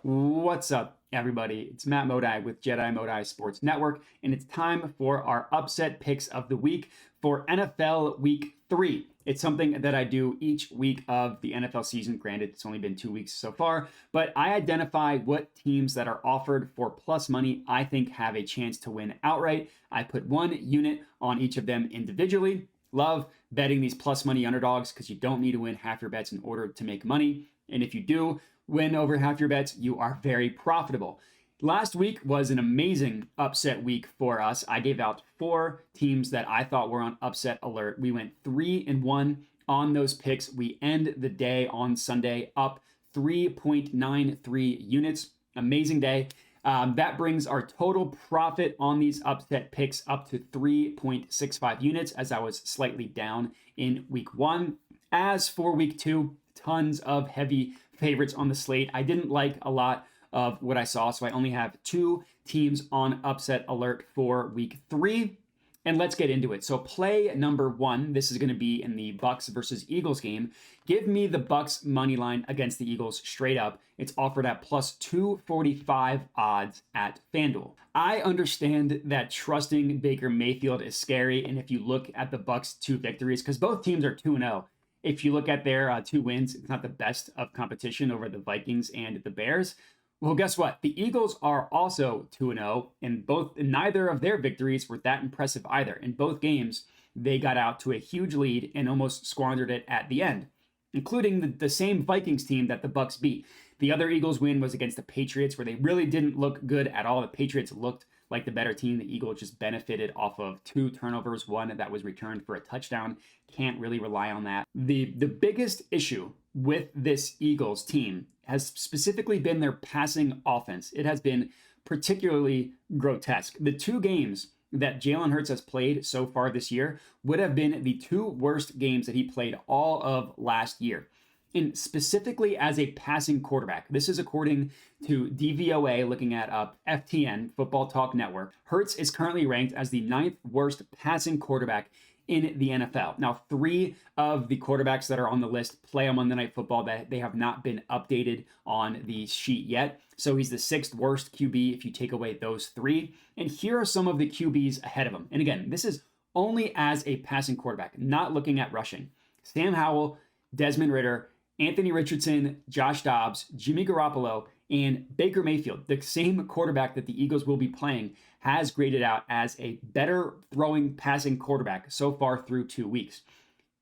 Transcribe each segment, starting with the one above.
What's up, everybody? It's Matt Modi with Jedi Modi Sports Network, and it's time for our upset picks of the week for NFL Week 3. It's something that I do each week of the NFL season. Granted, it's only been 2 weeks so far, but I identify what teams that are offered for plus money I think have a chance to win outright. I put one unit on each of them individually. Love betting these plus money underdogs because you don't need to win half your bets in order to make money. And if you do win over half your bets, you are very profitable. Last week was an amazing upset week for us. I gave out 4 teams that I thought were on upset alert. We went 3-1 on those picks. We end the day on Sunday up 3.93 units. Amazing day. That brings our total profit on these upset picks up to 3.65 units, as I was slightly down in week 1. As for week 2, tons of heavy favorites on the slate. I didn't like a lot of what I saw, so I only have 2 teams on upset alert for week 3. And let's get into it. So play number 1, this is going to be in the Bucks versus Eagles game. Give me the Bucks money line against the Eagles straight up. It's offered at plus 245 odds at FanDuel. I understand that trusting Baker Mayfield is scary, and if you look at the Bucks' 2 victories, because both teams are 2-0, if you look at their 2 wins, it's not the best of competition over the Vikings and the Bears. Well, guess what? The Eagles are also 2-0, and neither of their victories were that impressive either. In both games, they got out to a huge lead and almost squandered it at the end, including the same Vikings team that the Bucks beat. The other Eagles win was against the Patriots, where they really didn't look good at all. The Patriots looked like the better team. The Eagles just benefited off of 2 turnovers, one that was returned for a touchdown. Can't really rely on that. The biggest issue with this Eagles team has specifically been their passing offense. It has been particularly grotesque. The 2 games that Jalen Hurts has played so far this year would have been the 2 worst games that he played all of last year. And specifically as a passing quarterback, this is according to DVOA, looking at FTN, Football Talk Network. Hurts is currently ranked as the 9th worst passing quarterback in the NFL. Now, 3 of the quarterbacks that are on the list play on Monday Night Football that they have not been updated on the sheet yet. So he's the 6th worst QB if you take away those 3. And here are some of the QBs ahead of him. And again, this is only as a passing quarterback, not looking at rushing. Sam Howell, Desmond Ridder, Anthony Richardson, Josh Dobbs, Jimmy Garoppolo, and Baker Mayfield, the same quarterback that the Eagles will be playing, has graded out as a better throwing passing quarterback so far through 2 weeks.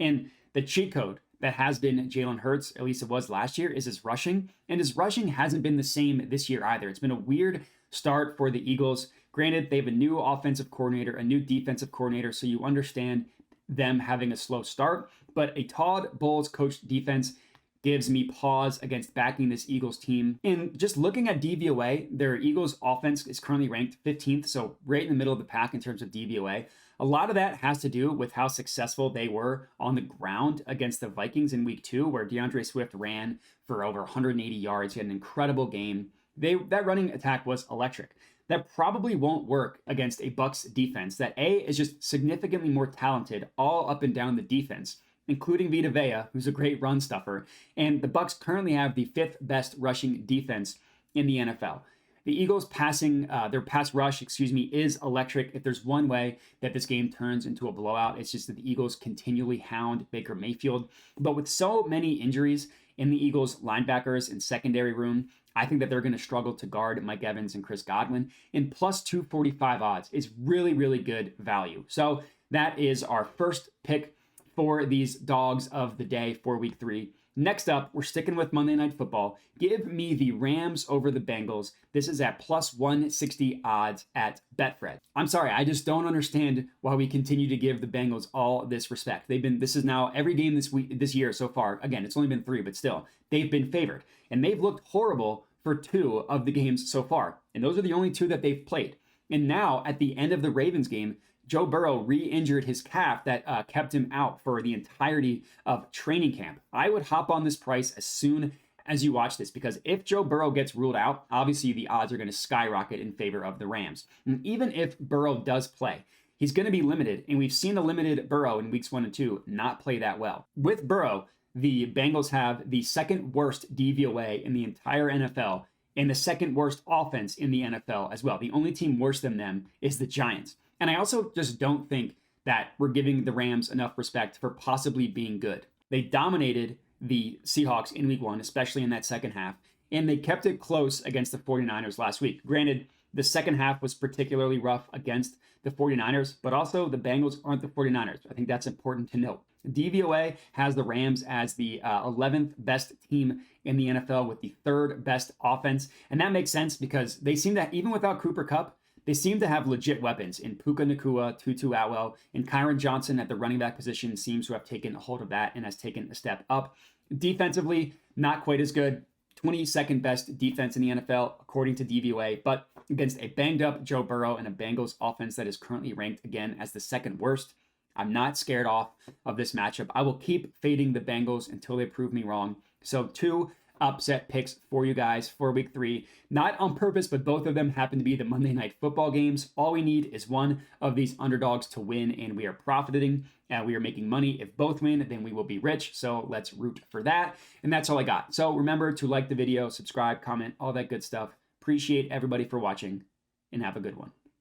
And the cheat code that has been Jalen Hurts, at least it was last year, is his rushing. And his rushing hasn't been the same this year either. It's been a weird start for the Eagles. Granted, they have a new offensive coordinator, a new defensive coordinator, so you understand them having a slow start. But a Todd Bowles coached defense gives me pause against backing this Eagles team. And just looking at DVOA, their Eagles offense is currently ranked 15th, so right in the middle of the pack in terms of DVOA. A lot of that has to do with how successful they were on the ground against the Vikings in week 2, where DeAndre Swift ran for over 180 yards. He had an incredible game. That running attack was electric. That probably won't work against a Bucks defense that is just significantly more talented all up and down the defense, including Vita Vea, who's a great run stuffer. And the Bucks currently have the 5th best rushing defense in the NFL. The Eagles their pass rush, is electric. If there's one way that this game turns into a blowout, it's just that the Eagles continually hound Baker Mayfield. But with so many injuries in the Eagles linebackers and secondary room, I think that they're going to struggle to guard Mike Evans and Chris Godwin. And plus 245 odds is really, really good value. So that is our first pick for these dogs of the day for week 3. Next up, we're sticking with Monday Night Football. Give me the Rams over the Bengals. This is at plus 160 odds at Betfred. I'm sorry, I just don't understand why we continue to give the Bengals all this respect. This is now every game this year so far. Again, it's only been 3, but still, they've been favored. And they've looked horrible for 2 of the games so far. And those are the only 2 that they've played. And now, at the end of the Ravens game, Joe Burrow re-injured his calf that kept him out for the entirety of training camp. I would hop on this price as soon as you watch this, because if Joe Burrow gets ruled out, obviously the odds are going to skyrocket in favor of the Rams. And even if Burrow does play, he's going to be limited, and we've seen the limited Burrow in weeks 1 and 2 not play that well. With Burrow, the Bengals have the 2nd worst DVOA in the entire NFL and the second worst offense in the NFL as well. The only team worse than them is the Giants. And I also just don't think that we're giving the Rams enough respect for possibly being good. They dominated the Seahawks in week 1, especially in that second half, and they kept it close against the 49ers last week. Granted, the second half was particularly rough against the 49ers, but also the Bengals aren't the 49ers. I think that's important to note. DVOA has the Rams as the 11th best team in the NFL with the 3rd best offense. And that makes sense because they seem to, even without Cooper Kupp, they seem to have legit weapons in Puka Nacua, Tutu Atwell, and Kyron Johnson at the running back position seems to have taken a hold of that and has taken a step up. Defensively, not quite as good. 22nd best defense in the NFL, according to DVOA, but against a banged up Joe Burrow and a Bengals offense that is currently ranked again as the 2nd worst. I'm not scared off of this matchup. I will keep fading the Bengals until they prove me wrong. So 2 upset picks for you guys for week 3. Not on purpose, but both of them happen to be the Monday Night Football games. All we need is one of these underdogs to win, and we are profiting. We are making money. If both win, then we will be rich. So let's root for that. And that's all I got. So remember to like the video, subscribe, comment, all that good stuff. Appreciate everybody for watching, and have a good one.